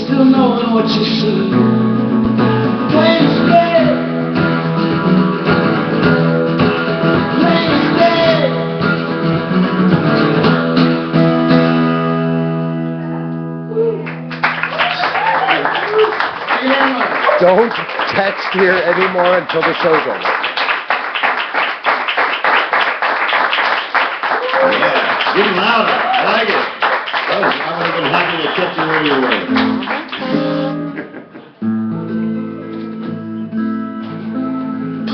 still knowing what you see. Playing scared, playing scared. Don't text here anymore until the show's over. Yeah, getting louder. I like it. I would have been happy to catch you radio wave.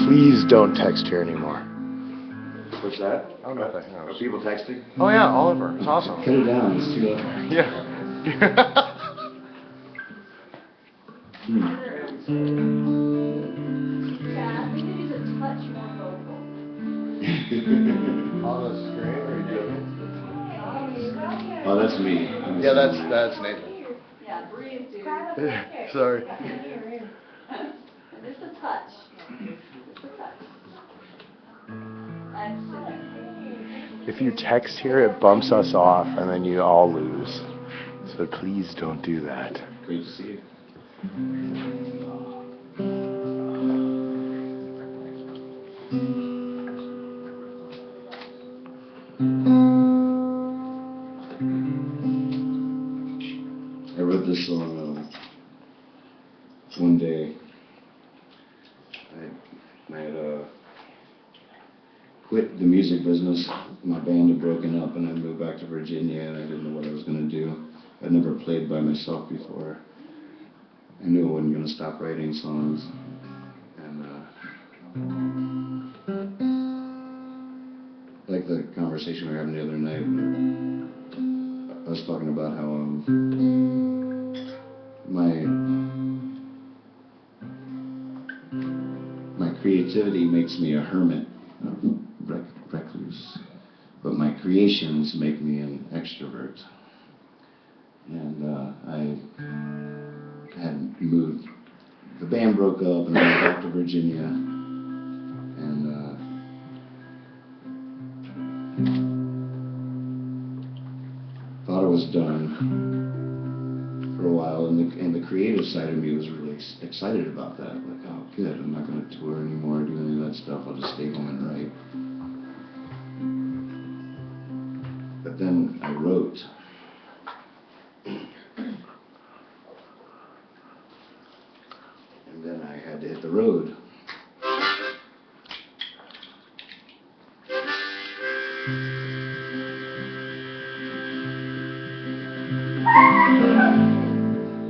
Please don't text here anymore. What's that? Oh, nothing. No. Are people texting? Oh yeah, Oliver. It's awesome. Cut it down. It's too loud. Yeah. Yeah, I think it needs a touch more vocal. On the screen, or you doing Oh, that's me. it? Yeah, that's Nathan. Yeah, breathe, dude. Sorry. Just a touch. Just a touch. Excellent. If you text here, it bumps us off, and then you all lose. So please don't do that. Great to see you. I wrote this song one day. I had quit the music business. My band had broken up, and I moved back to Virginia, and I didn't know what I was going to do. I'd never played by myself before. I knew I wasn't going to stop writing songs. And like the conversation we were having the other night, I was talking about how my creativity makes me a hermit, a recluse, but my creations make me an extrovert. And I had moved. The band broke up, and I went back to Virginia, and thought I was done for a while, and the creative side of me was really excited about that. Like, oh, good, I'm not going to tour anymore, do any of that stuff. I'll just stay home and write. But then I wrote. And then I had to hit the road.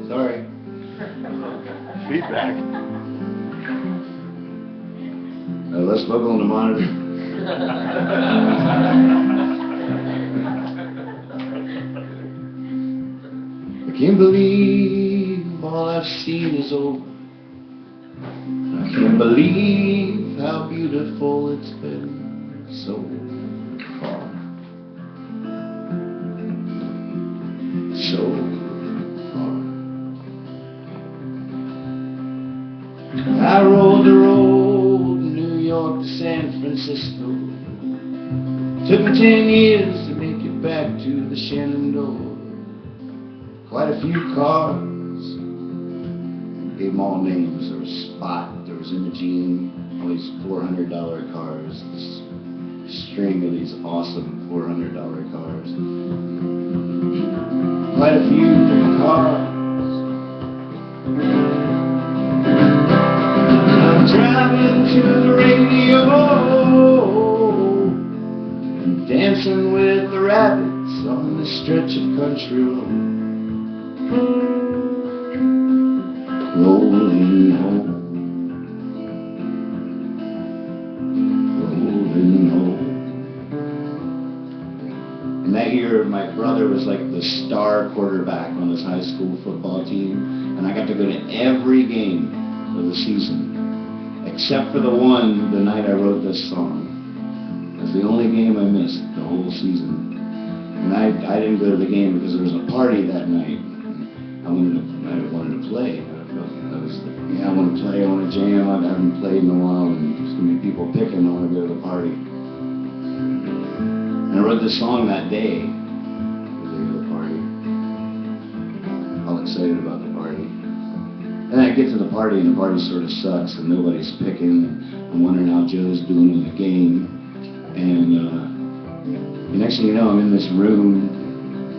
Sorry. Feedback. Less vocal on the monitor. I can't believe all I've seen is over. I can't believe how beautiful it's been so far. So far. I rode the road, New York to San Francisco. Took me 10 years to make it back to the Shenandoah. Quite a few cars, gave them all names. There was Spot, there was Imogene, all these $400 cars, this string of these awesome $400 cars. Quite a few cars. I'm driving to the radio and dancing with the rabbits on this stretch of country road. Rolling home, rolling home. And that year, my brother was like the star quarterback on his high school football team, and I got to go to every game of the season, except for the one the night I wrote this song. That's the only game I missed the whole season. And I didn't go to the game because there was a party that night. I wanted to play. I want to play, I want to jam. I haven't played in a while, and there's going to be people picking. I want to go to the party. And I wrote this song that day, the day of the party. All excited about the party. And then I get to the party, and the party sort of sucks, and nobody's picking. I'm wondering how Joe's doing in the game. And the next thing you know, I'm in this room,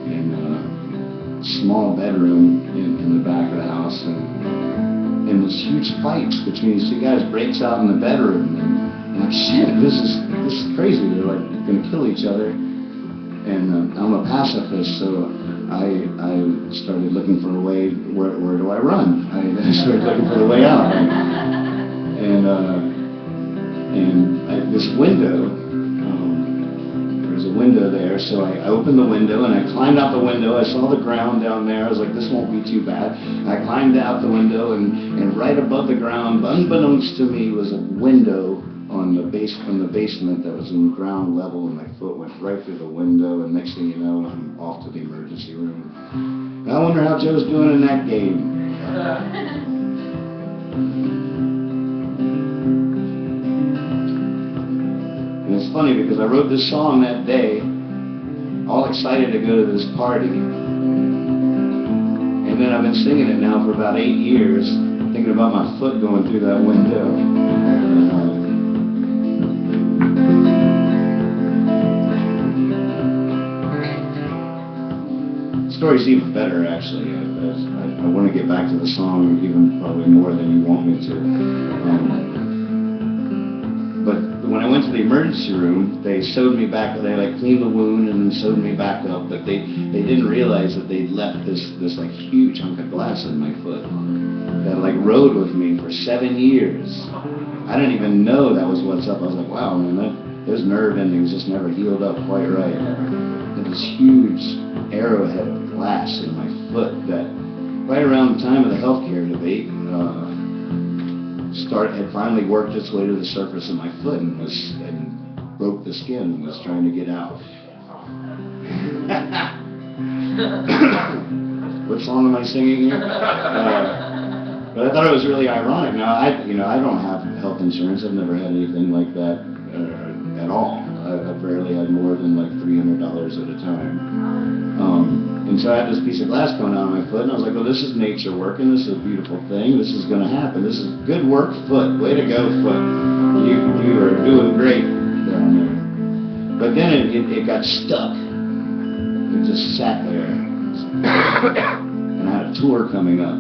in a small bedroom in the back of the house, and this huge fight between these two guys breaks out in the bedroom. And I'm like, shit, this is crazy. They're like gonna kill each other. And I'm a pacifist, so I started looking for a way. Where do I run? I started looking for the way out. And this window, there's a window there, so I opened the window and I climbed out the window. I saw the ground down there. I was like, this won't be too bad. I climbed out the window, and right above the ground, unbeknownst to me, was a window on the from the basement that was in ground level, and my foot went right through the window, and next thing you know, I'm off to the emergency room. And I wonder how Joe's doing in that game. And it's funny because I wrote this song that day, all excited to go to this party, and then I've been singing it now for about 8 years, thinking about my foot going through that window. The story's even better, actually. I want to get back to the song even probably more than you want me to. But when I went to the emergency room, they sewed me back. They like cleaned the wound and then sewed me back up. But they didn't realize that they'd left this like huge hunk of glass in my foot that like rode with me for 7 years. I didn't even know that was what's up. I was like, wow, man, those nerve endings just never healed up quite right. Had this huge arrowhead of glass in my foot that right around the time of the healthcare debate had finally worked its way to the surface of my foot and broke the skin and was trying to get out. What song am I singing here? But I thought it was really ironic. Now I don't have health insurance. I've never had anything like that at all. I've rarely had more than like $300 at a time. And so I had this piece of glass coming out of my foot, and I was like, well, this is nature working. This is a beautiful thing. This is going to happen. This is good work, foot. Way to go, foot. You are doing great down there. But then it got stuck. It just sat there. And I had a tour coming up.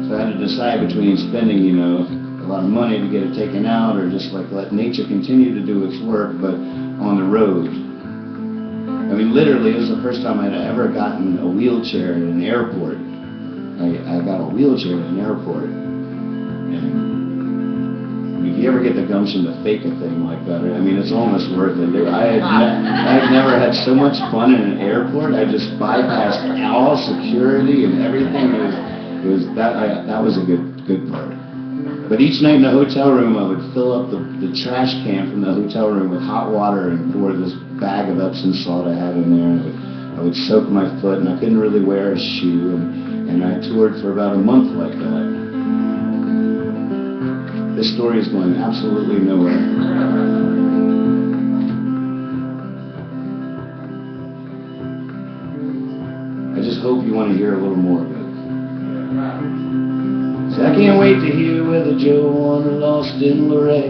So I had to decide between spending, a lot of money to get it taken out, or just like let nature continue to do its work, but on the road. I mean, literally, this is the first time I'd ever gotten a wheelchair at an airport. I got a wheelchair at an airport. And if you ever get the gumption to fake a thing like that, I mean, it's almost worth it. I've never had so much fun in an airport. I just bypassed all security and everything. That was a good part. But each night in the hotel room, I would fill up the trash can from the hotel room with hot water and pour this bag of Epsom salt I had in there. And I would soak my foot, and I couldn't really wear a shoe. And I toured for about a month like that. This story is going absolutely nowhere. I just hope you want to hear a little more of it. So I can't wait to hear whether Joe won or lost in Luray.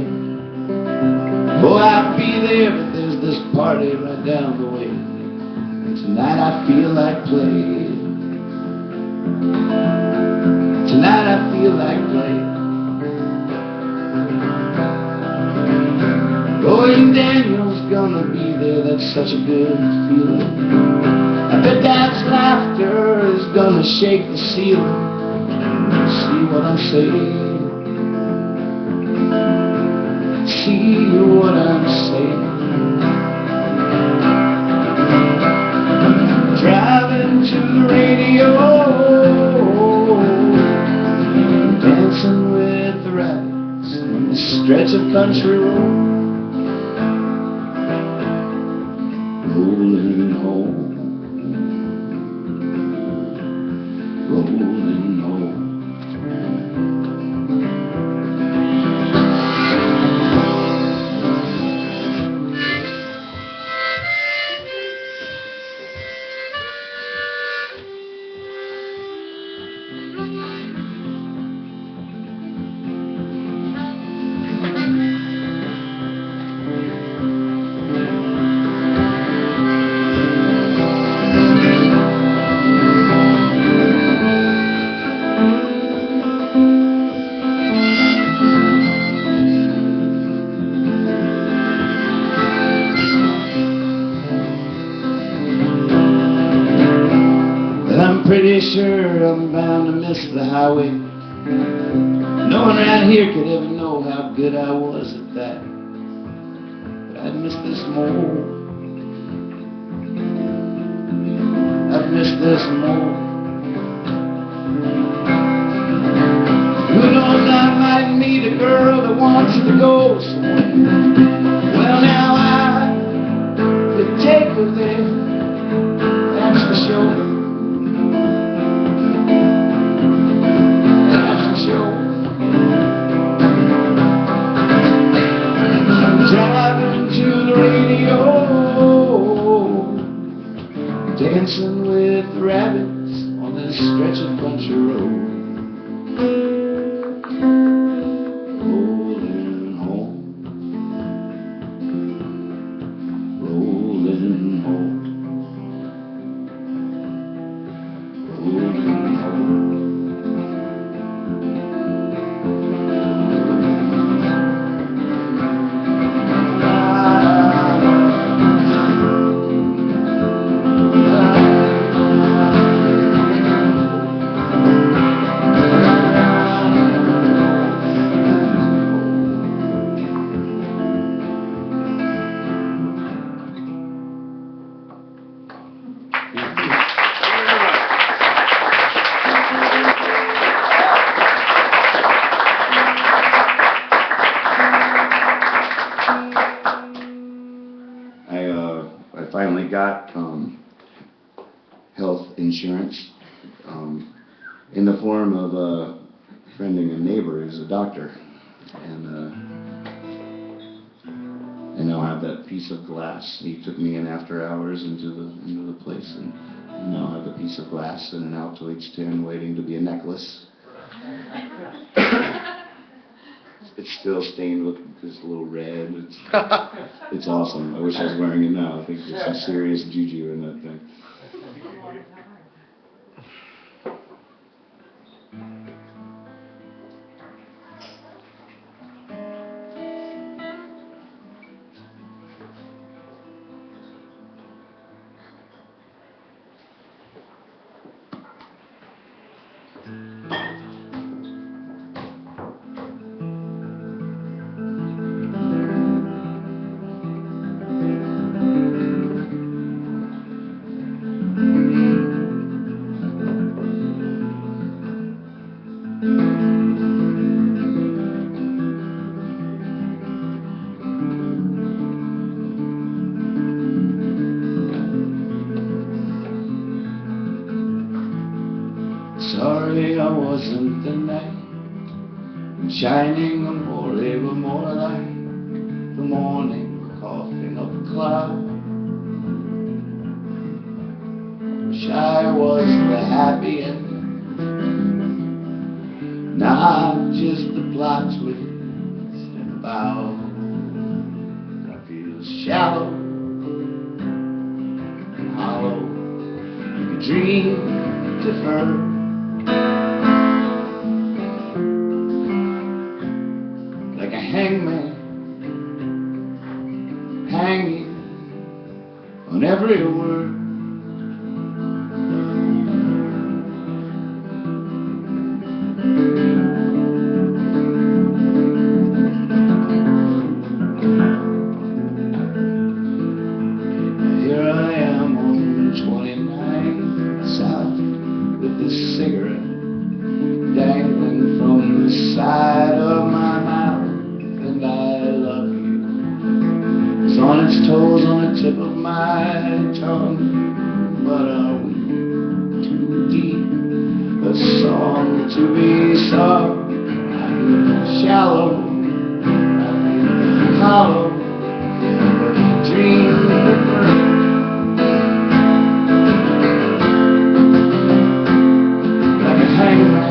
Oh, I'll be there, but there's this party right down the way. And tonight I feel like playing. Tonight I feel like playing. Roy Daniel's gonna be there, that's such a good feeling. I bet Dad's laughter is gonna shake the ceiling. See what I'm saying? See what I'm saying? Driving to the radio, dancing with the rabbits on the stretch of country road, rolling home, rolling home. sure I'm bound to miss the highway. No one around here could ever know how good I was at that. But I'd miss this more. I'd miss this more. Who knows, I might meet a girl that wants to go somewhere. Well, now I could take her there, that's for sure. That's for sure. Driving to the radio, dancing with the rabbits on this stretch of country road. Rolling home, rolling home, rolling home. I finally got health insurance in the form of a friend and a neighbor who's a doctor, and I now have that piece of glass. He took me in after hours into the place, and I now have a piece of glass and an Altoids tin waiting to be a necklace. It's still stained with this little red. It's awesome. I wish I was wearing it now. I think there's some serious juju in that thing. Sorry I wasn't the knight shining on more, they were more like the morning coughing up a cloud. Wish I was the happy ending, not just the plot twist and about. I feel shallow and hollow, like a dream deferred. Like a hangman, hanging on every word. Here I am on 29th South with this cigarette dangling from the side of my mouth, and I love you. It's on its toes, on the tip of my tongue, but are we too deep? A song to be sung. I feel shallow, I feel hollow, dream deferred. Like a hangman,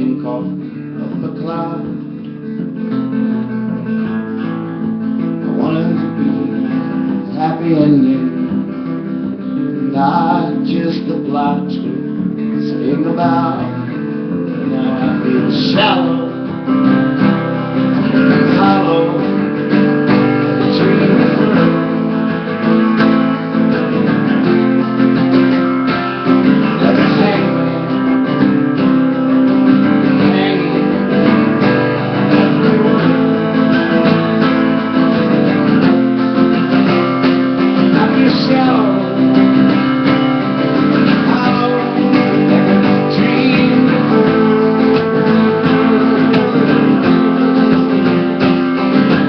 morning coffee of a cloud. I wanted to be a happy ending, not just the plot to sing about. Now I feel shallow, hollow, like a tree in the fur. Like a hangman, hanging everywhere. I feel shallow, hollow, like a tree in the fur.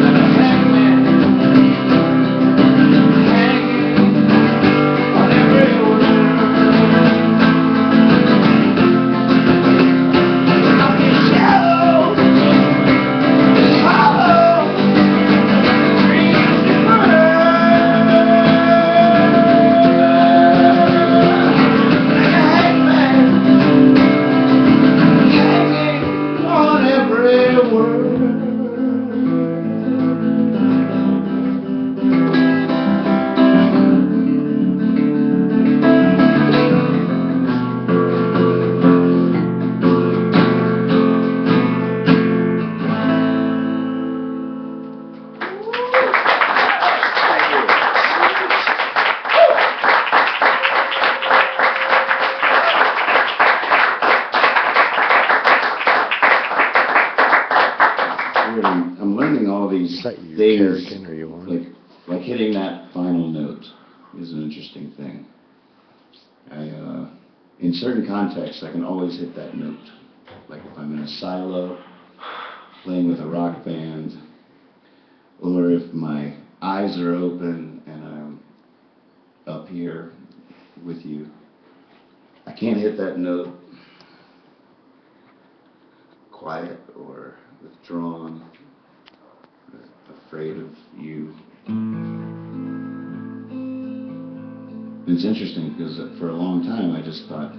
Like a hangman, hanging on every word. I feel shallow, hollow, tree in the fur. Like a hangman, hanging on every word. I'm learning all these Is that you, things, Kerrigan, or you want? like hitting that final note is an interesting thing. In certain contexts, I can always hit that note. Like if I'm in a silo, playing with a rock band, or if my eyes are open and I'm up here with you, I can't hit that note quiet or withdrawn, afraid of you. It's interesting because for a long time I just thought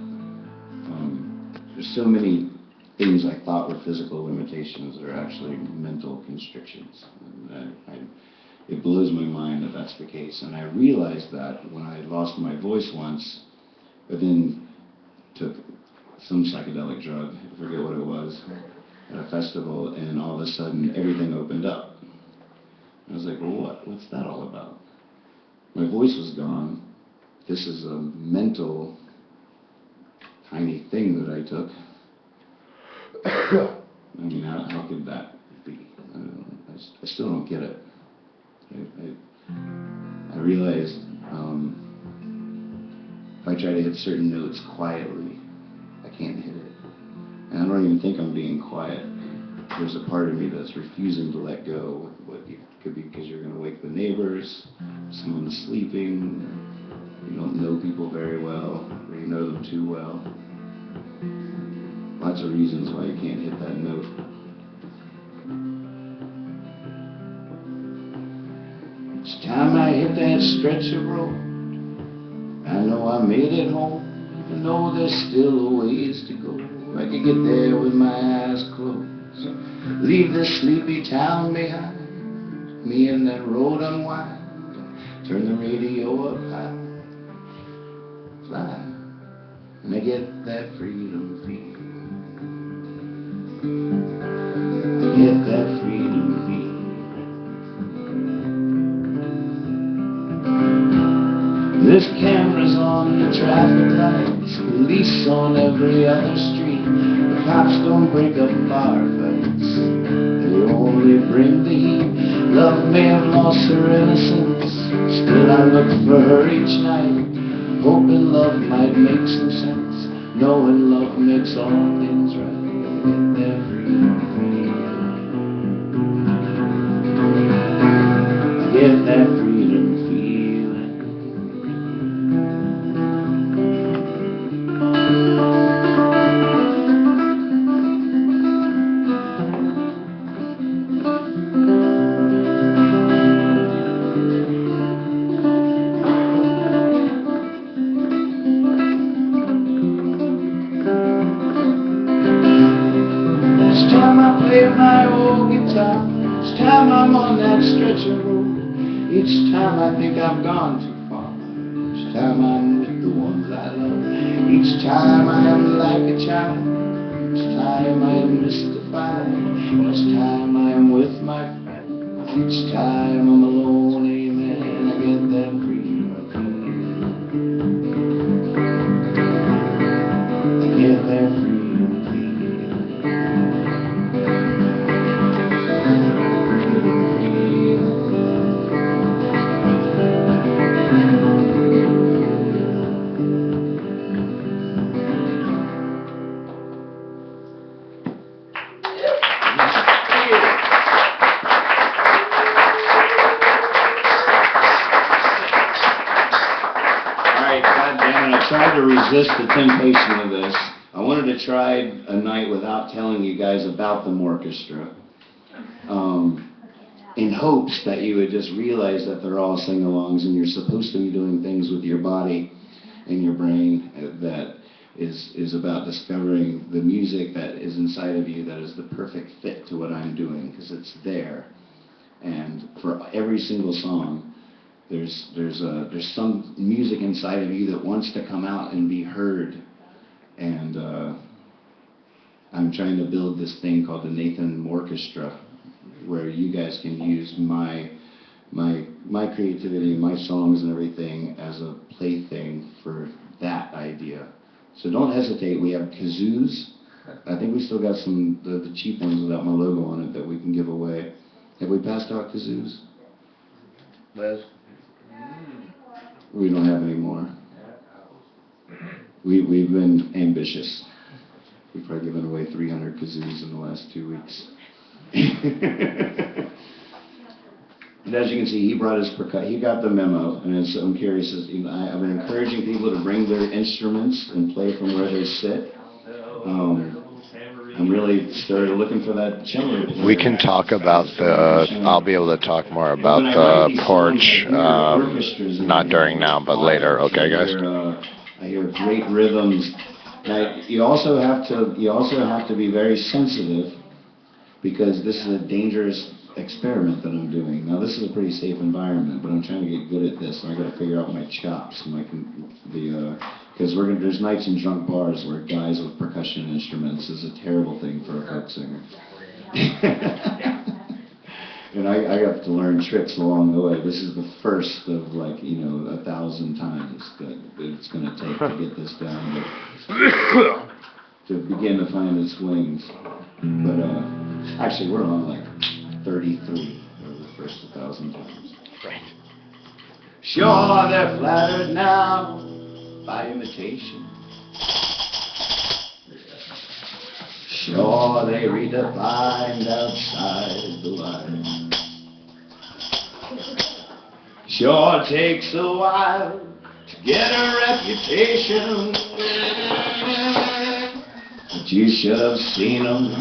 there's so many things I thought were physical limitations that are actually mental constrictions. And it blows my mind that that's the case. And I realized that when I lost my voice once, but then took some psychedelic drug, I forget what it was, at a festival, and all of a sudden everything opened up. I was like, well, what's that all about? My voice was gone. This is a mental, tiny thing that I took. I mean, how could that be? I still don't get it. I realized if I try to hit certain notes quietly, I can't hit it. And I don't even think I'm being quiet. There's a part of me that's refusing to let go. It could be because you're going to wake the neighbors, someone's sleeping, you don't know people very well, or you know them too well. Lots of reasons why you can't hit that note. Each time I hit that stretch of road, I know I made it home. I know there's still a ways to go. I could get there with my eyes closed. Leave this sleepy town behind. Me and that road unwind. Turn the radio up high. Fly. And I get that freedom feel. I get that freedom feel. There's cameras on the traffic lights, police on every other street. The cops don't break up bar fights, they only bring the heat. Love may have lost her innocence, still I look for her each night, hoping love might make some sense, knowing love makes all things right. Get that freedom feeling. Get that freedom feeling. play my old guitar. Each time I'm on that stretcher road, each time I think I've gone too far. Each time I'm with the ones I love. Each time I am like a child. Each time I am mystified. Each time I am with my friends. Each time I'm alone, amen, I get that freedom. I get that freedom. I tried to resist the temptation of this. I wanted to try a night without telling you guys about the orchestra, in hopes that you would just realize that they're all sing-alongs and you're supposed to be doing things with your body and your brain that is about discovering the music that is inside of you that is the perfect fit to what I'm doing, because it's there. And for every single song, there's some music inside of you that wants to come out and be heard. And I'm trying to build this thing called the Nathan Orchestra, where you guys can use my creativity, my songs and everything as a plaything for that idea. So don't hesitate. We have kazoos. I think we still got some the cheap ones without my logo on it that we can give away. Have we passed out kazoos? Liz? We don't have any more. We've been ambitious. We've probably given away 300 kazoos in the last 2 weeks. And as you can see, he brought his percussion. He got the memo, and so I'm curious. I've been encouraging people to bring their instruments and play from where they sit. I'm really started looking for that cello. We can talk about I'll be able to talk more about the porch, not during now, but later. Okay, guys? I hear great rhythms. Now, you also have to be very sensitive, because this is a dangerous experiment that I'm doing. Now, this is a pretty safe environment, but I'm trying to get good at this, and I got to figure out my chops and because there's nights in drunk bars where guys with percussion instruments is a terrible thing for a folk singer. And I got to learn tricks along the way. This is the first of 1,000 times that it's going to take to get this down, to begin to find its wings. But actually, we're on 33 of the first 1,000 times. Right. Sure, they're flattered now by imitation. Sure, they redefined outside the line. Sure, it takes a while to get a reputation, but you should have seen them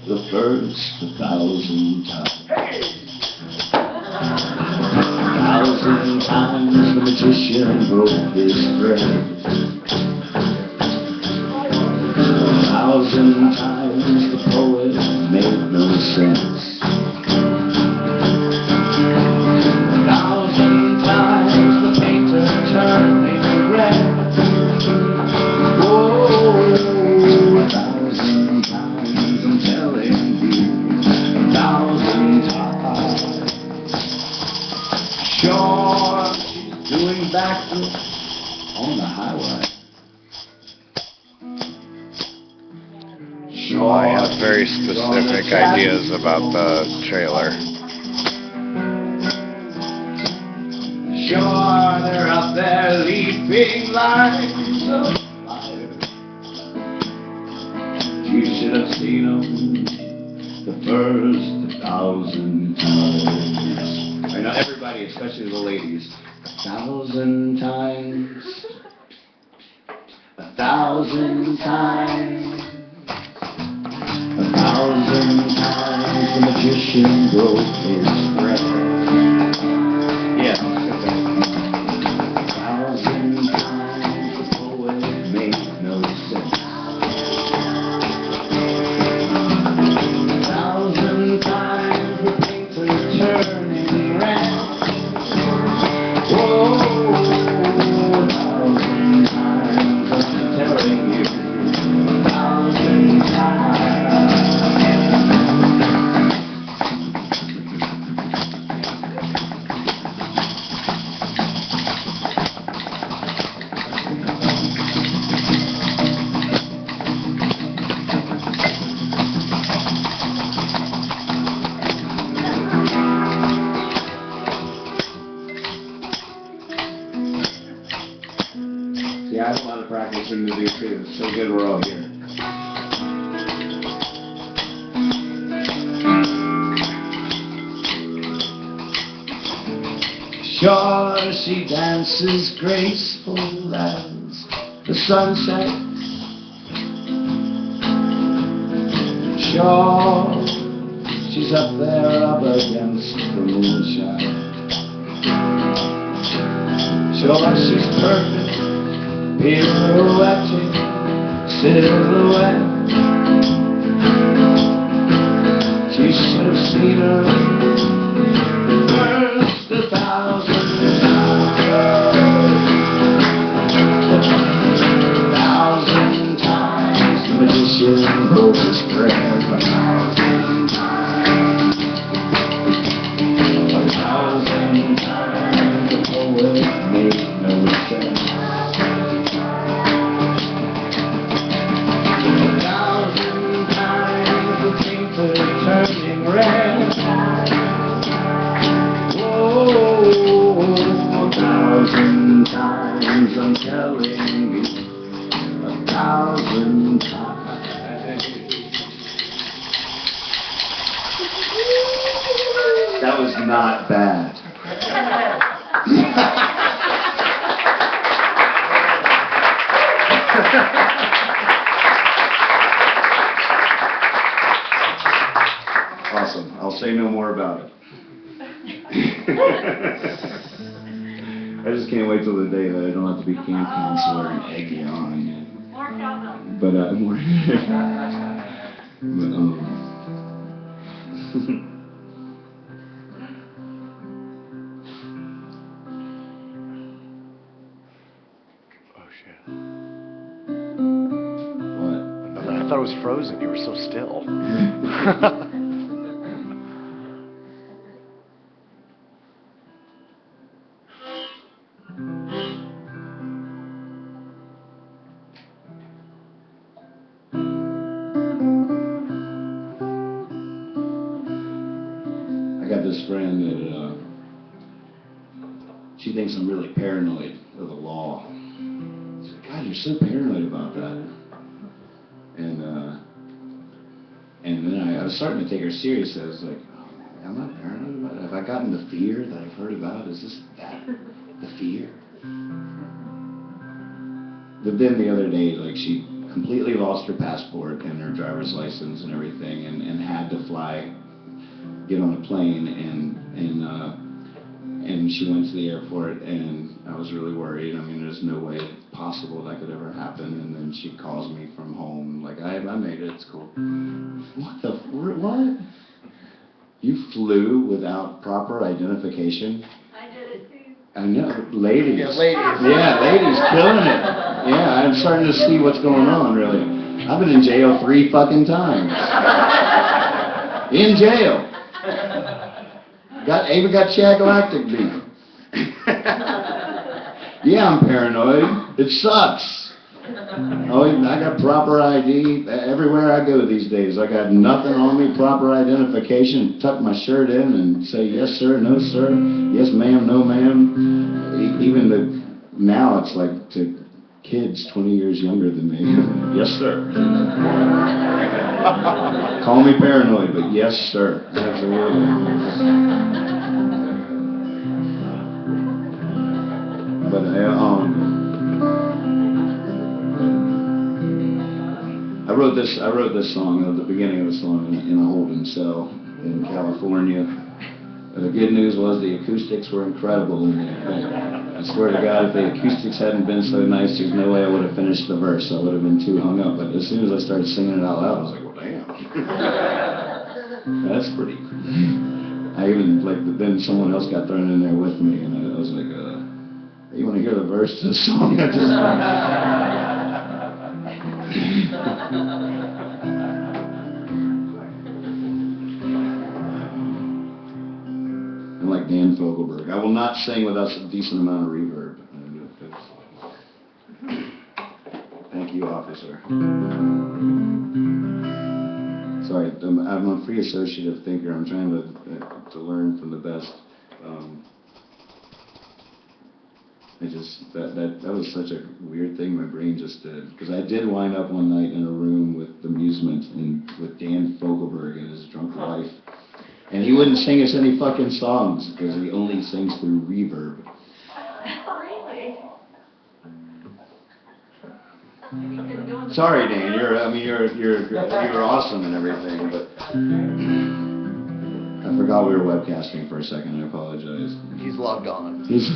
the first 1,000 times. 1,000 times the magician broke his thread. 1,000 times the poet made no sense. 1,000 times the painter turned into red. Oh, 1,000 times I'm telling you, 1,000 times. Sure, she's doing backflips on the highway. Well, I have very specific ideas about the trailer. Sure, they're up there leaping lines of fire. You should have seen them the first 1,000 times. I know everybody, especially the ladies. 1,000 times. 1,000 times. 1,000 times the magician broke his thread. Yeah. 1,000 times the poet made no sense. practicing to do too. It's so good we're all here. Sure, she dances graceful as the sunset. Sure, she's up there up against the moonshine. Sure, she's perfect, pirouetting silhouette. She should have seen her first 1,000 times. The magician wrote his prayer 1,000 times. 1,000 times the poet made no sense. 1,000 times the painter turning red. Whoa, 1,000 times I'm telling you, 1,000 times. That was not bad. Awesome. I'll say no more about it. I just can't wait till the day that I don't have to be camp counselor and egg you on. More cowbell. But more. But Oh shit. what? I thought it was frozen. You were so still. I got this friend that she thinks I'm really paranoid of the law. She's like, God, you're so paranoid about that. And then I was starting to take her serious. I was like, oh, am I paranoid about it? Have I gotten the fear that I've heard about? Is this that? The fear? But then the other day, like, she completely lost her passport and her driver's license and everything, and had to fly, get on a plane, and she went to the airport, and I was really worried. I mean, there's no way possible that could ever happen. And then she calls me from home, like, I made it, it's cool. What? You flew without proper identification? I did it too. I know, ladies. Yeah, ladies. Yeah, ladies killing it. Yeah, I'm starting to see what's going on, really. I've been in jail 3 fucking times. In jail. Even got Shagalactic beat. Yeah, I'm paranoid. It sucks. Oh, I got proper ID everywhere I go these days. I got nothing on me, proper identification. Tuck my shirt in and say yes sir, no sir, yes ma'am, no ma'am. Even now it's like to kids 20 years younger than me. Yes sir. Call me paranoid, but yes sir. Absolutely. But I wrote this song at the beginning of the song in a holding cell in California. The good news was the acoustics were incredible in there. I swear to God, if the acoustics hadn't been so nice, there's no way I would have finished the verse. I would have been too hung up. But as soon as I started singing it out loud, I was like, well, damn. That's pretty cool. I even, then someone else got thrown in there with me, and I was like, you want to hear the verse to the song? I just... I'm like Dan Fogelberg. I will not sing without a decent amount of reverb. Thank you, officer. Sorry, I'm a free associative thinker. I'm trying to learn from the best. That was such a weird thing my brain just did. Because I did wind up one night in a room with amusement and with Dan Fogelberg and his drunk wife. And he wouldn't sing us any fucking songs because he only sings through reverb. Really? Sorry, Dan. You're awesome and everything, but I forgot we were webcasting for a second. I apologize. He's logged on. He's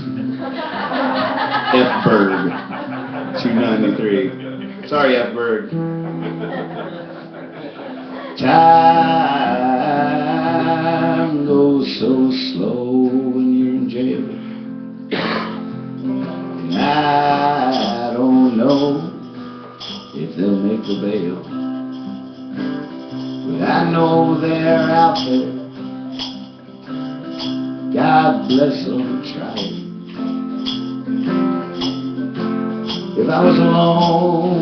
F Berg 293. Sorry, F Berg. Time goes so slow when you're in jail. And I don't know if they'll make the bail. But I know they're out there. God bless them trying. If I was alone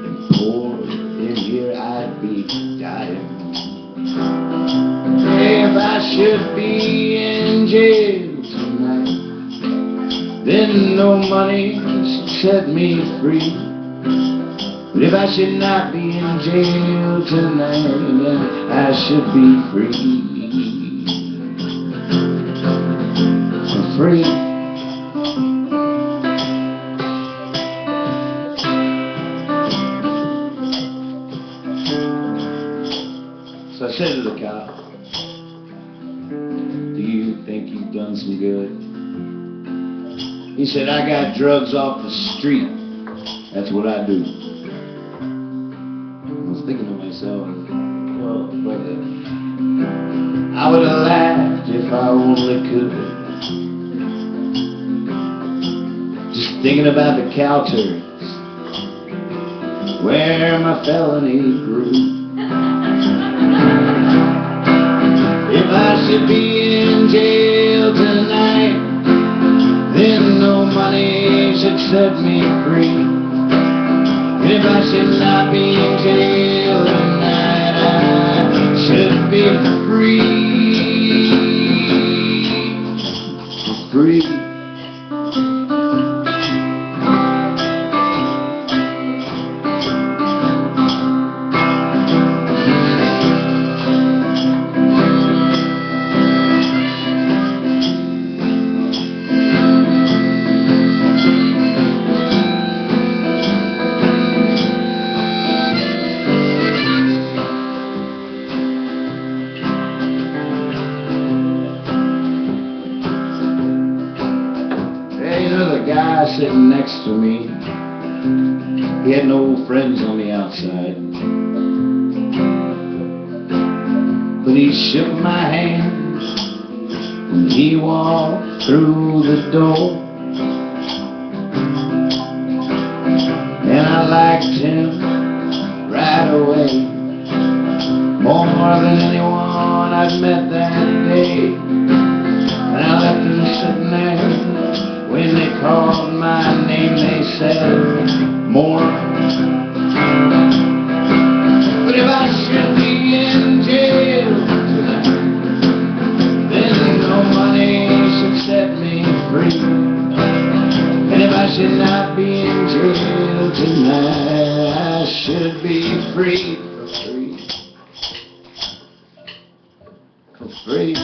and poor in here, I'd be dying. If I should be in jail tonight, then no money should set me free. But if I should not be in jail tonight, then I should be free. Free. So I said to the cop, do you think you've done some good? He said, I got drugs off the street. That's what I do. I was thinking to myself, well, brother, I would have laughed if I only could. Just thinking about the cow turds where my felony grew. If I should be in jail tonight, then no money should set me free. And if I should not be in jail tonight, I should be free. Free. Sitting next to me, he had no friends on the outside, but he shook my hand when he walked through the door, and I liked him right away, more than anyone I'd met that day, and I left him sitting there. When they called my name, they said more. But if I should be in jail tonight, then no money should set me free. And if I should not be in jail tonight, I should be free for free.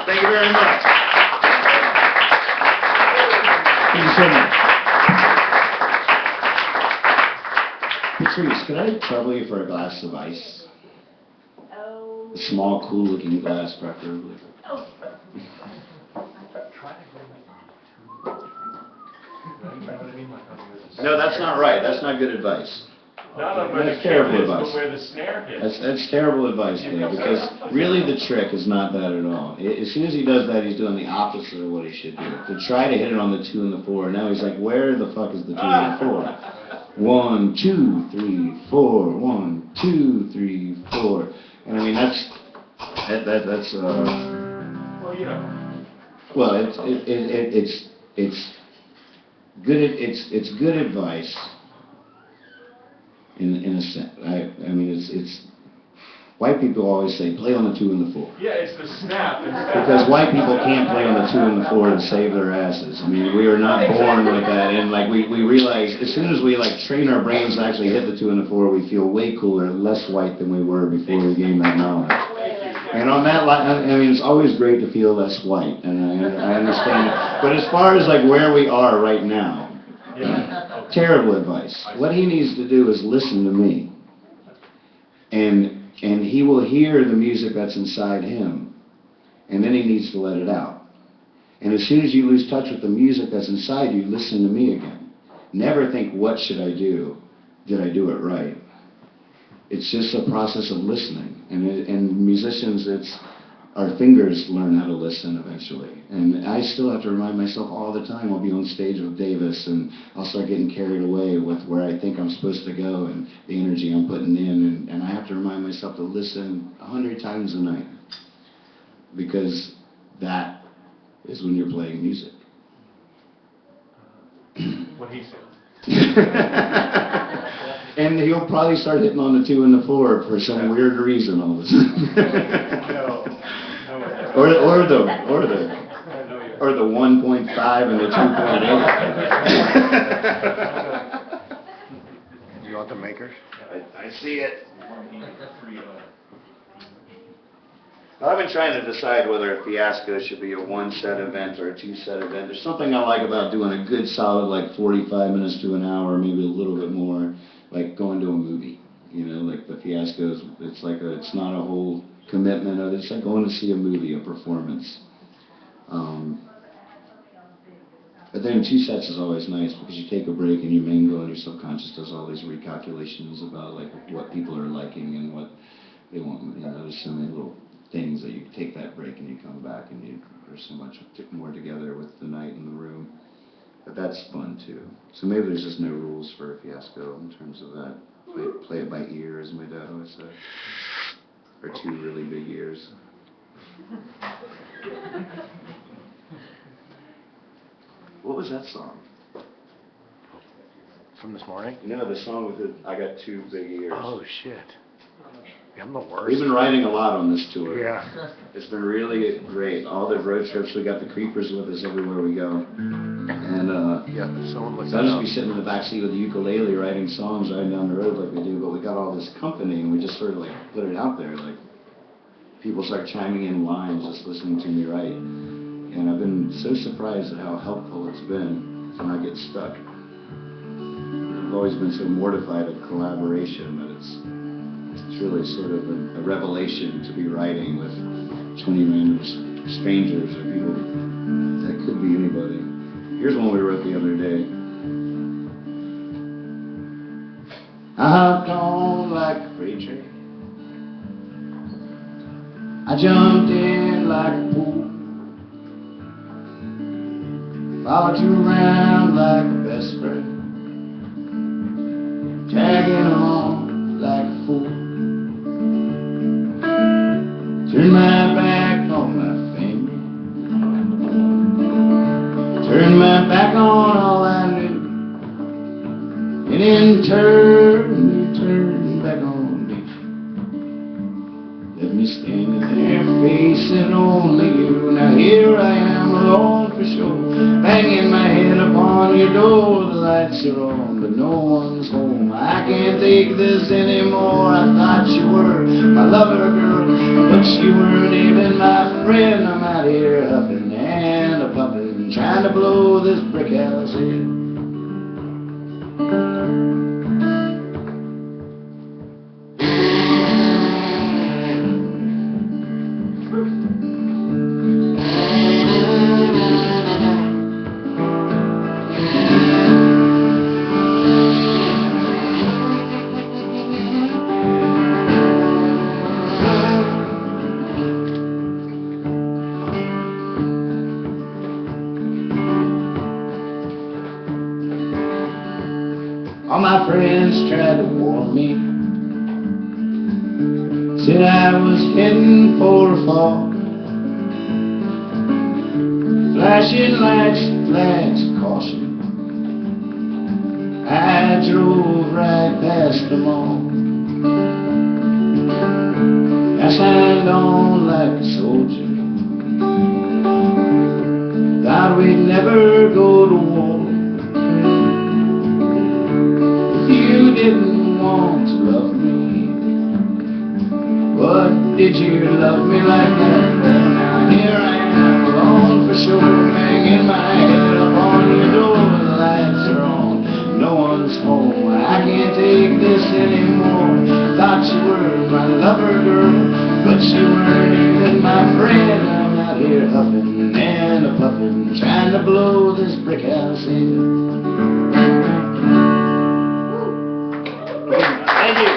Thank you very much. Thank you so much. Patrice, could I trouble you for a glass of ice? Oh. A small, cool-looking glass, preferably. Oh. No, that's not right. That's not good advice. That's terrible advice. Where the snare hits. That's terrible advice, Dave, because really the trick is not that at all. As soon as he does that, he's doing the opposite of what he should do. To try to hit it on the 2 and the 4, now he's like, where the fuck is the 2 and the 4? 1, 2, 3, 4, 1, 2, 3, 4. And I mean, that's Well, you know. well, it's good. It's good advice. in a sense. I mean, it's white people always say, play on the 2 and the 4. Yeah, it's the snap. Because white people can't play on the 2 and the 4 to save their asses. I mean, we are not born with that, and like we realize as soon as we like train our brains to actually hit the 2 and the 4, we feel way cooler, less white than we were before we gained that knowledge. And on that line, I mean, it's always great to feel less white, and I understand it. But as far as like where we are right now, terrible advice. What he needs to do is listen to me, and he will hear the music that's inside him, and then he needs to let it out. And as soon as you lose touch with the music that's inside you, listen to me again. Never think, what should I do? Did I do it right? It's just a process of listening. And musicians, our fingers learn how to listen eventually. And I still have to remind myself all the time. I'll be on stage with Davis, and I'll start getting carried away with where I think I'm supposed to go and the energy I'm putting in. And I have to remind myself to listen 100 times a night, because that is when you're playing music. What he said. And he'll probably start hitting on the 2 and the 4 for some weird reason all of a sudden. or the 1.5 and the 2.8. You want the makers? I see it. I've been trying to decide whether a Fiasco should be a 1-set event or a 2-set event. There's something I like about doing a good solid like 45 minutes to an hour, maybe a little bit more, like going to a movie. You know, like the Fiascos, it's not a whole commitment of it. It's like going to see a movie, a performance. But then 2 sets is always nice, because you take a break and you mingle, and your subconscious does all these recalculations about like what people are liking and what they want. You know, there's so many little things that you take that break and you come back and there's so much more together with the night in the room. But that's fun too. So maybe there's just no rules for a Fiasco in terms of that. Play it by ear, as my dad always said. Or 2 really big ears. What was that song? From this morning? You know, the song with I got 2 big ears. Oh, shit. I'm the worst. We've been writing a lot on this tour. Yeah. It's been really great. All the road trips, we got the Creepers with us everywhere we go. And Yeah, someone looked so that I'll just up. be sitting in the back seat with the ukulele writing songs riding down the road like we do, but we got all this company, and we just sort of like put it out there. Like, people start chiming in lines just listening to me write. And I've been so surprised at how helpful it's been to not get stuck. I've always been so mortified at collaboration that it's really sort of a revelation to be writing with 20 random strangers or people that could be anybody. Here's one we wrote the other day. I hopped on like a freight train. I jumped in like a pool. Followed you around like a best friend. Tagging on like a fool. Turn my back on my family. Turn my back on all I knew. And in turn, you turn back on me. Let me standing there facing only you. Now here I am alone for sure. Banging my head upon your door. The lights are on, but no one's home. I can't take this anymore. I thought you were my lover, girl, but you weren't even my friend. I'm out here huffing and a puffing, trying to blow this brick house in. All my friends tried to warn me, said I was heading for a fall. Flashing lights, flags of caution. I I drove right past them all. I signed on like a soldier, thought we'd never go to war. If you didn't want to love me, what did you love me like that for? Now here I am, alone for sure, hanging my head up on your door. The lights are on, no one's home. I can't take this anymore. Thought you were my lover, girl, but you weren't even my friend. I'm out here huffing and a puffing, trying to blow this brick house in. Thank you.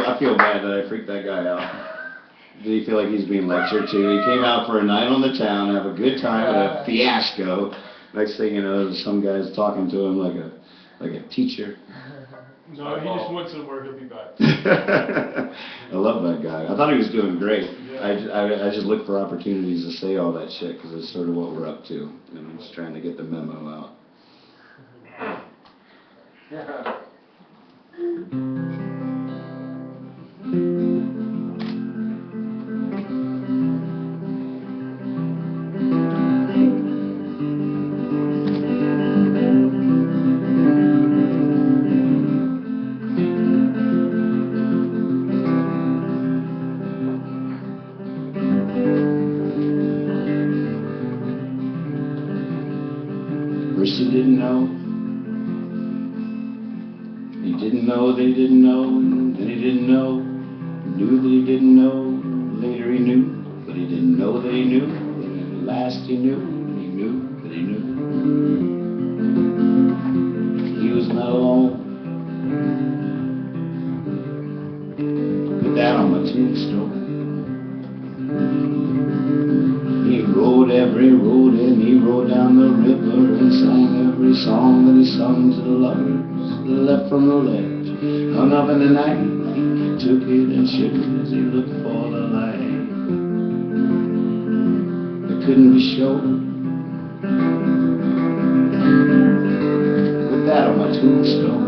I feel bad that I freaked that guy out. Did he feel like he's being lectured to? He came out for a night on the town, have a good time at a fiasco. Next thing you know, some guy's talking to him like a teacher. No, he just went somewhere, he'll be back. I love that guy. I thought he was doing great. Yeah. I just look for opportunities to say all that shit because it's sort of what we're up to. And I'm just trying to get the memo out. First he didn't know, he didn't know that he didn't know, and then he didn't know, he knew that he didn't know, later he knew, but he didn't know that he knew, and at last he knew that he knew. He was not alone. Put that on my tombstone. He rode every road and he rode down the river and sang every song that he sung to the lovers that left from the left. Hung up in the night, he took it and shook it as he looked for the light that couldn't be shown. Put that on my tombstone.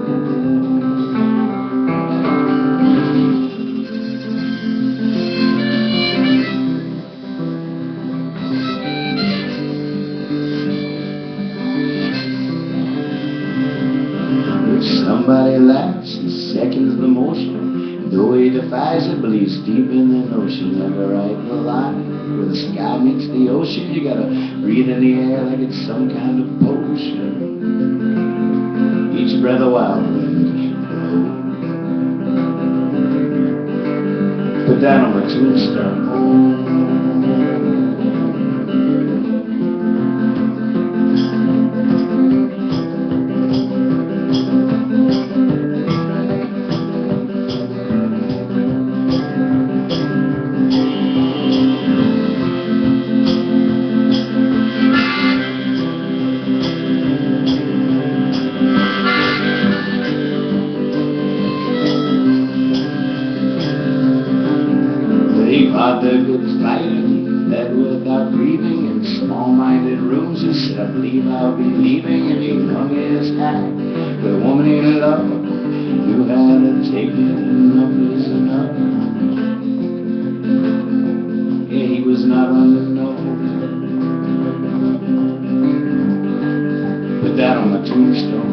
Somebody laughs and seconds the motion. Though he defies it, believes deep in the notion. Never right the line where the sky meets the ocean. You gotta breathe in the air like it's some kind of potion. Each breath a wild wind blows. Put that on my tombstone. The good fighting, led without grieving in small-minded rooms. He said, I believe I'll be leaving, and he hung his hat. The woman he loved knew how to take it, enough is enough. Yeah, he was not unknown. Put that on my tombstone.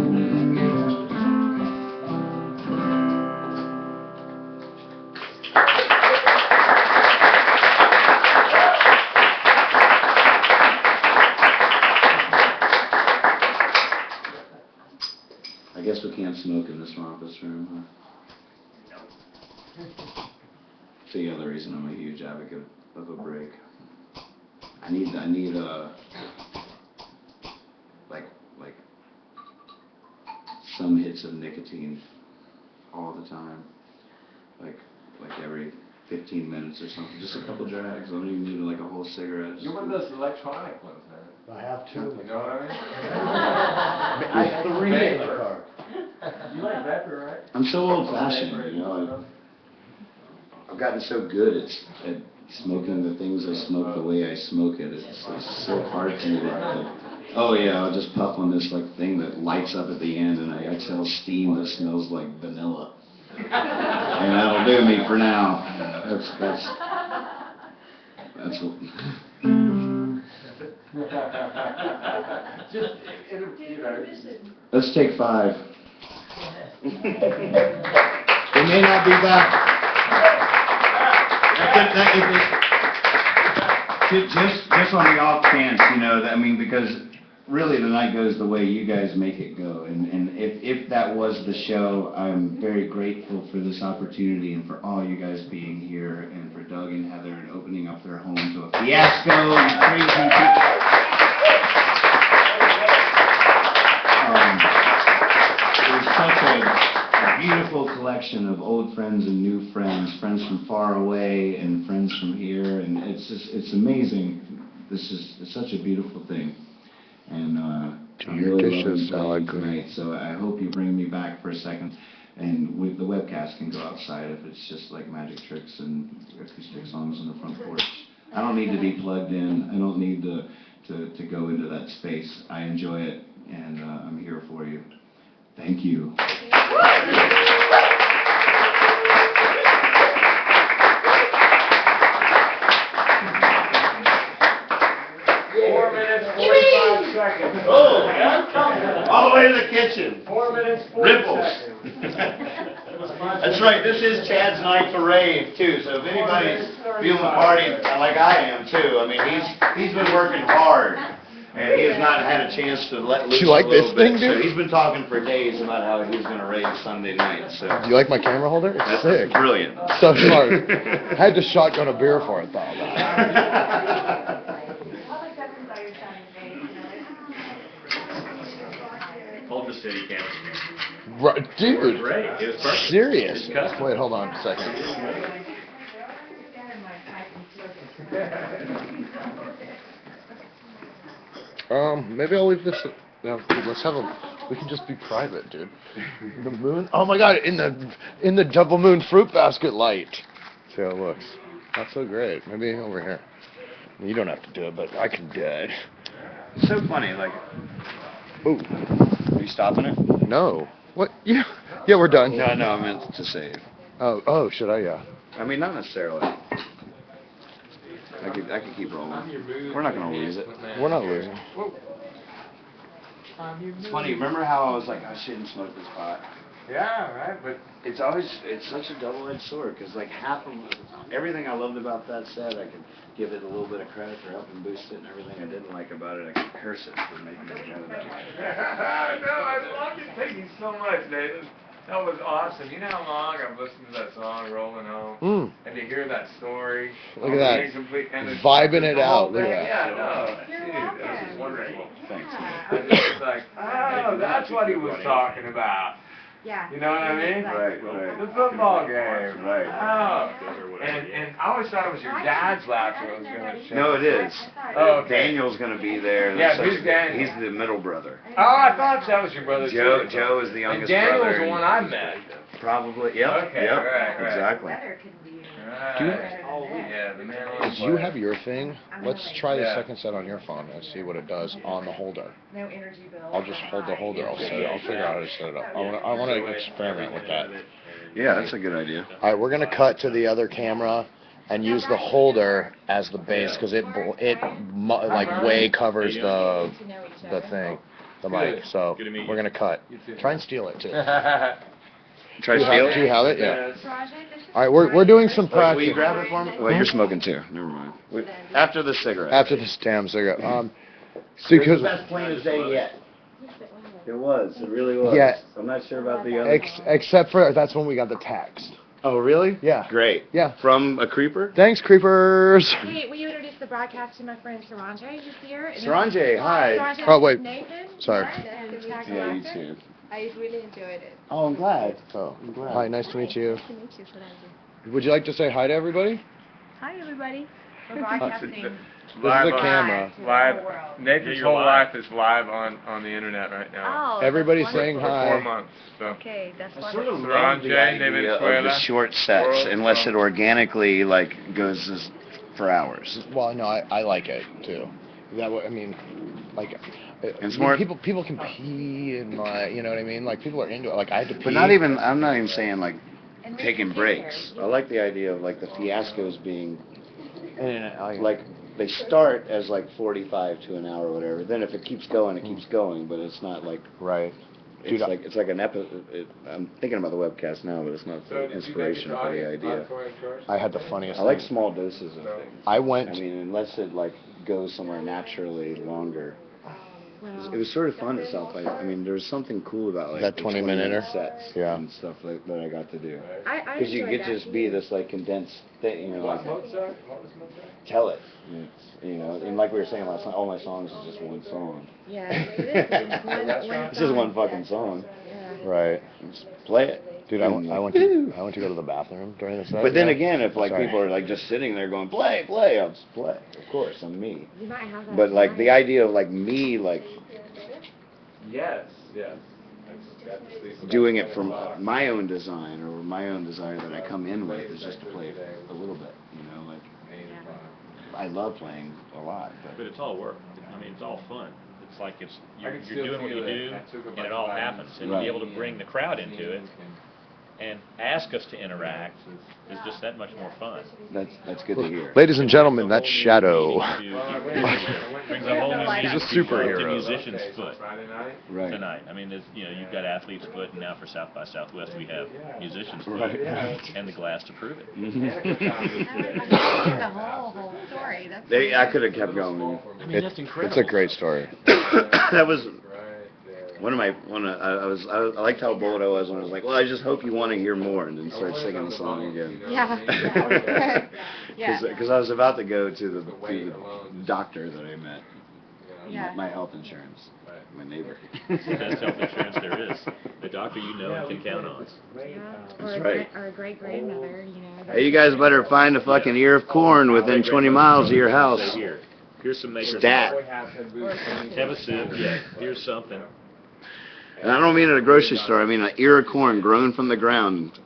I guess we can't smoke in this office room, huh? It's the other reason I'm a huge advocate of a break. I need like some hits of nicotine all the time, like every 15 minutes or something. Just a couple drags. I don't even need like a whole cigarette. You're one of those electronic ones, man. I have two. You know what I mean? I have three in the car. You like vapor, right? I'm so old-fashioned, you know. I've gotten so good at smoking the things I smoke the way I smoke it. It's so hard for me to like, oh yeah, I'll just puff on this like thing that lights up at the end, and I exhale steam that smells like vanilla. And that'll do me for now. That's what. Just, you know. Let's take 5. They may not be back. Just on the off chance, you know, that, I mean, because really the night goes the way you guys make it go, and if that was the show, I'm very grateful for this opportunity and for all you guys being here, and for Doug and Heather and opening up their home to a fiasco, you crazy people. It was such a beautiful collection of old friends and new friends, friends from far away and friends from here, and it's amazing. It's such a beautiful thing, and I'm really loving playing tonight. So I hope you bring me back for a second, and the webcast can go outside if it's just like magic tricks and acoustic songs on the front porch. I don't need to be plugged in. I don't need to go into that space. I enjoy it, and I'm here for you. Thank you. 4 minutes, 45 seconds. Oh, all the way to the kitchen. 4 minutes, 40 Ripples. seconds. That's right, this is Chad's night to rave, too, so if anybody's feeling the party like I am, too, I mean, he's been working hard, and he has not had a chance to let loose Do you like a little this bit, thing, dude? so he's been talking for days about how he's going to rave Sunday night, so. Do you like my camera holder? It's That's sick. brilliant. So smart. I had to shotgun a beer for it, though. Hold the steady cam. Right, dude. Great. It was perfect. Serious. It's custom. Wait, hold on a second. Maybe I'll leave this. No, dude, let's have a. We can just be private, dude. The moon. Oh my God! In the double moon fruit basket light. See how it looks. That's so great. Maybe over here. You don't have to do it, but I can do it. It's so funny, like, Ooh. are you stopping it? No. What? Yeah. Yeah, we're done. No, I meant to save. Oh, should I? Yeah. I mean, not necessarily. I could keep rolling. We're not going to lose it. We're not losing. It's funny, remember how I was like, I shouldn't smoke this pot? Yeah, right, but It's such a double-edged sword, because like half of everything I loved about that set, I could give it a little bit of credit for helping boost it, and everything I didn't like about it, I could curse it for making it go that way. no, I love you. Thank you so much, Nathan. That was awesome. You know how long I've listened to that song, Rolling Home, and to hear that story. Look at that. And Vibing it the whole out. Look thing, at that. Yeah, no, dude, that was wonderful. Thanks. I just was like, oh, that's what he was talking about. Yeah. You know what I mean? Right. The football game. Right. Oh. And I always thought it was your dad's laughter I was going to show. No, it is. Oh, okay. Daniel's going to be there. Yeah, That's who's such- Daniel? He's the middle brother. Oh, I thought that was your brother. too. Joe is the And youngest Daniel brother. was the one I met. Probably. Yep. Okay, Yep. right. Exactly. Yeah, the man on Did you have your thing? Let's try the Yeah. second set on your phone and see what it does on the holder. No energy bill. I'll just hold the holder. I'll figure out how to set it up. I want to experiment with that. Yeah, that's a good idea. All right, we're gonna cut to the other camera and use the holder as the base because it like way covers the thing, the mic. So we're gonna cut. Try and steal it too. Try to steal Do you it? have it? Yeah. All right, we're doing some Will practice. you grab it for me? Well, you're smoking too. Never mind. After the cigarette. After this damn cigarette. It was because the best plainest day yet. It was. It really was. Yeah. I'm not sure about the other. except for that's when we got the text. Oh, really? Yeah. Great. Yeah. From a creeper? Thanks, creepers. Hey, will you introduce the broadcast to my friend Saranje, who's here? And Saranje, hi. Saranje, Oh, wait. Nathan. Sorry. And Yeah, you too. I really enjoyed it. Oh, I'm glad. Oh, I'm glad. hi, nice to meet you. Nice to meet you, Saranje. Would you like to say hi to everybody? Hi, everybody. We're broadcasting. This is the camera. Live. To the world. Nathan's whole life is live on the internet right now. Oh, Everybody's that's saying wonderful. hi. 4 months. So. Okay, that's I sort of wonderful. love the Saranje, idea of the Venezuela. short sets, World unless it Cup. organically like goes as for hours. Well, no, I like it too. That I mean, like, It's more people can pee and like, you know what I mean? Like people are into it. Like I had to pee. But I'm not even saying like taking breaks. I like the idea of like the fiascos being like they start as like 45 to an hour or whatever. Then if it keeps going, it keeps going. But it's not like right. It's like an episode. I'm thinking about the webcast now, but it's not inspiration for the idea. I had the funniest. I like thing. small doses of things. I went. I mean, unless it like goes somewhere naturally longer. Well, It was sort of fun at South by. I mean, there was something cool about like That the 20-minute sets yeah. and stuff like that I got to do. I Because you enjoyed get to that just be too. this like condensed thing, you know, like tell it, you know, and like we were saying last night, all my songs is just one song. Yeah, it's one It's just one song. fucking song. Yeah. Right. Just play it. Dude, I went to go to the bathroom during the set. But then yeah. again, if like Sorry. people are like just sitting there going play, play, I'll just play. Of course, I'm me. You might have that. But like the tonight. idea of like me like Yes. doing it from my own design or my own desire that I come in with is just to play a little bit, you know, like I love playing a lot, But but it's all work. I mean, it's all fun. It's like you're can still doing what you feel it. do, I took a and bunch it of all vitamins. happens. And to Right. be able to bring the crowd into it and ask us to interact is just that much more fun. that's good to hear. Ladies and gentlemen, that's Shadow. Brings a whole new He's a meaning superhero, to though. musician's foot Friday night. Right. tonight. I mean, there's, you've got athlete's foot, and now for South by Southwest we have musician's foot Right. and the glass to prove it. The whole story. That's I could have kept going. I mean, that's incredible. It's a great story. That was one of my I liked how bold I was when I was like, well, I just hope you want to hear more, and then start singing the song again. Yeah. Yeah. Because I was about to go to the doctor that I met. Yeah. My health insurance. My neighbor. Best health insurance there is. The doctor you know and can count on. Yeah. That's right. Or a great grandmother, you know. Hey, you guys better find a fucking ear of corn within 20 miles of your house. Say, here's some makers. Stat. Have a sip. Yeah, here's something. And I don't mean at a grocery store. I mean an ear of corn grown from the ground,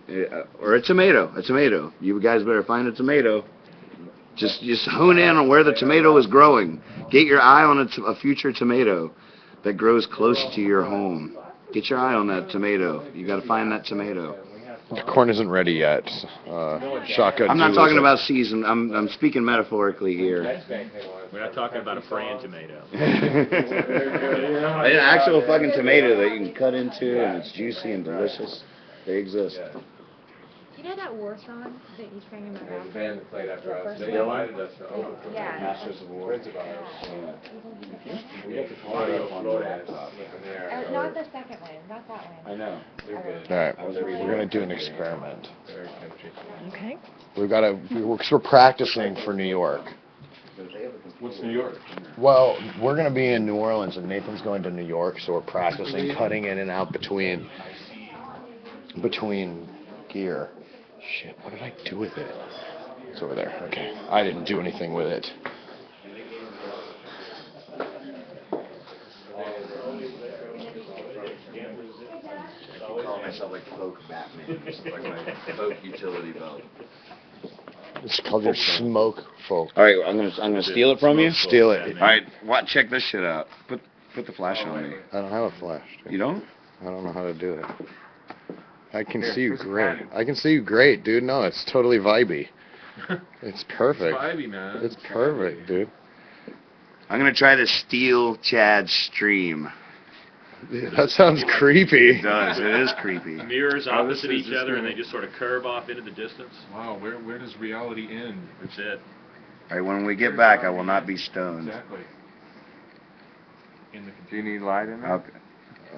or a tomato. A tomato. You guys better find a tomato. Just hone in on where the tomato is growing. Get your eye on a future tomato that grows close to your home. Get your eye on that tomato. You got to find that tomato. The corn isn't ready yet. Shotgun. I'm not Jew talking is about season. I'm speaking metaphorically here. We're not talking about a praying tomato. An actual fucking tomato that you can cut into and it's juicy and delicious. They exist. You know that war song that you sang in my The bathroom? band that played after us, they Yeah. invited us to open for Yeah. Masters of War. We got the audio floated Not the second one, not that one. I know. They're good. All right, we're gonna do an experiment. Very country. Okay. We're practicing for New York. What's New York? Well, we're gonna be in New Orleans, and Nathan's going to New York, so we're practicing cutting in and out between gear. Shit, what did I do with it? It's over there. Okay, I didn't do anything with it. I call myself like folk Batman. It's like my folk utility belt. It's called your smoke folk. All right, I'm gonna steal it from you. Steal it. All right, check this shit out. Put the flash on me. I don't have a flash. Dude. You don't? I don't know how to do it. I can see you great. I can see you great, dude. No, it's totally vibey. It's perfect. Vibey, man. It's perfect, dude. I'm gonna try to steal Chad's stream. That sounds creepy. It does. It is creepy. Mirrors opposite is each just other, and gonna- they just sort of curve off into the distance. Wow, where does reality end? That's it. All right, when we get back, I will not be stoned. Exactly. Do you need light in there?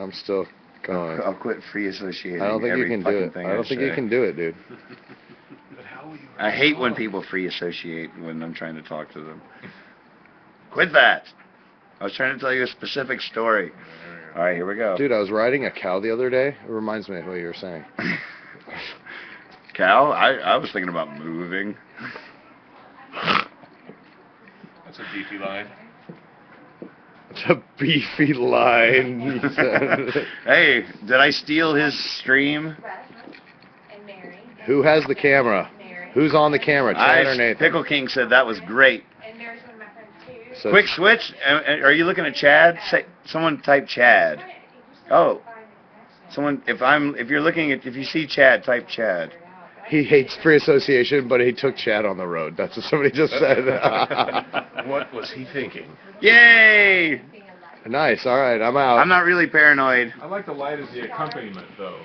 I'm still going. I'll quit free associating. I don't think you every can do fucking it. thing I don't think you say. can do it, dude. I hate when people free associate when I'm trying to talk to them. Quit that. I was trying to tell you a specific story. All right, here we go. Dude, I was riding a cow the other day. It reminds me of what you were saying. Cal, I was thinking about moving. That's a beefy line. It's a beefy line, he said. Hey, did I steal his stream? And Mary. Who has the camera? Mary. Who's on the camera, Chad or Nathan? Pickle King said that was great. And there's one of my friends too. So Quick switch. Are you looking at Chad? Someone type Chad. Oh, someone. If you see Chad, type Chad. he hates free association, but he took Chad on the road. That's what somebody just said. What was he thinking? Yay! Nice. All right, I'm out. I'm not really paranoid. I like the light as the accompaniment, though.